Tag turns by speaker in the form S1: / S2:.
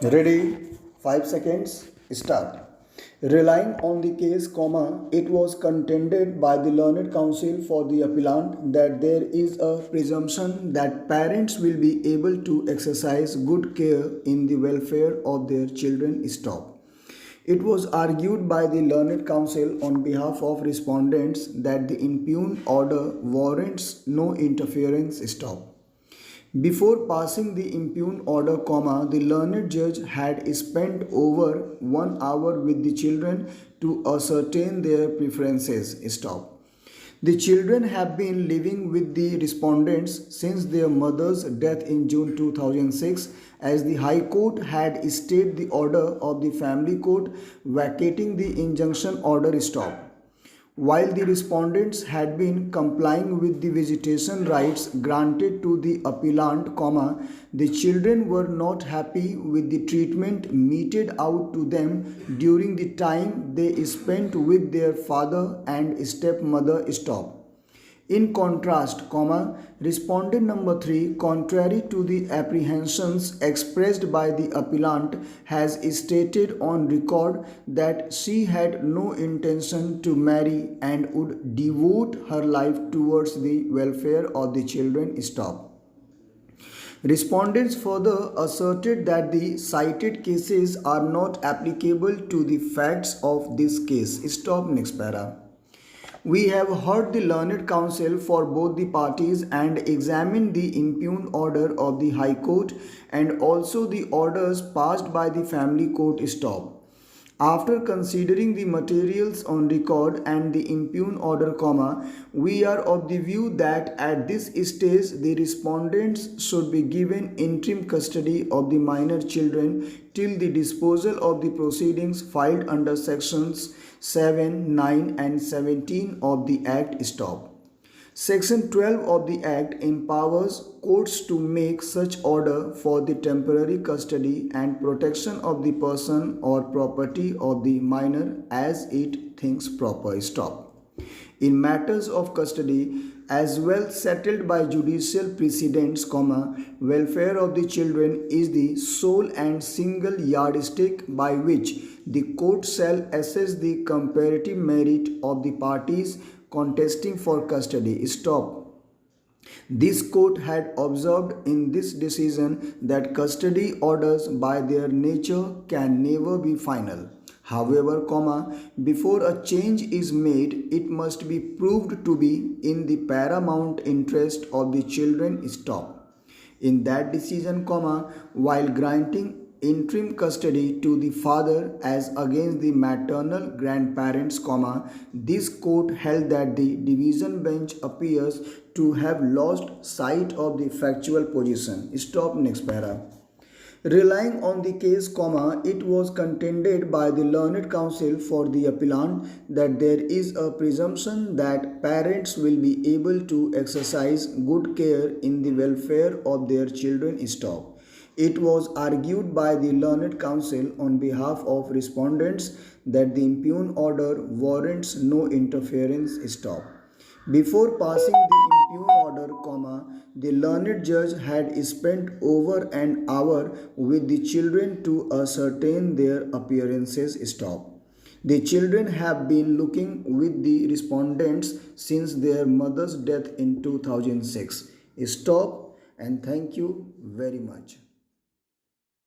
S1: Ready? 5 seconds. Start. Relying on the case, it was contended by the learned counsel for the appellant that there is a presumption that parents will be able to exercise good care in the welfare of their children. Stop. It was argued by the learned counsel on behalf of respondents that the impugned order warrants no interference. Stop. Before passing the impugned order, the learned judge had spent over 1 hour with the children to ascertain their preferences. Stop. The children have been living with the respondents since their mother's death in June 2006, as the High Court had stayed the order of the Family Court vacating the injunction order. Stop. While the respondents had been complying with the visitation rights granted to the appellant, the children were not happy with the treatment meted out to them during the time they spent with their father and stepmother. Stop. In contrast, respondent number 3, contrary to the apprehensions expressed by the appellant, has stated on record that she had no intention to marry and would devote her life towards the welfare of the children. Stop. Respondents further asserted that the cited cases are not applicable to the facts of this case. Stop. Next para. We have heard the learned counsel for both the parties and examined the impugned order of the High Court and also the orders passed by the Family Court. Stop. After considering the materials on record and the impugned order, we are of the view that at this stage the respondents should be given interim custody of the minor children till the disposal of the proceedings filed under sections 7, 9 and 17 of the Act. Stop. Section 12 of the Act empowers courts to make such order for the temporary custody and protection of the person or property of the minor as it thinks proper. Stop. In matters of custody, as well settled by judicial precedents, welfare of the children is the sole and single yardstick by which the court shall assess the comparative merit of the parties contesting for custody. Stop. This court had observed in this decision that custody orders by their nature can never be final. However, before a change is made, it must be proved to be in the paramount interest of the children. Stop. In that decision, while granting interim custody to the father as against the maternal grandparents, this court held that the division bench appears to have lost sight of the factual position. Stop. Next para. Relying on the case, it was contended by the learned counsel for the appellant that there is a presumption that parents will be able to exercise good care in the welfare of their children. Stop. It was argued by the learned counsel on behalf of respondents that the impugned order warrants no interference. Stop. Before passing the impugned order, the learned judge had spent over an hour with the children to ascertain their appearances. Stop. The children have been looking with the respondents since their mother's death in 2006. Stop, and thank you very much.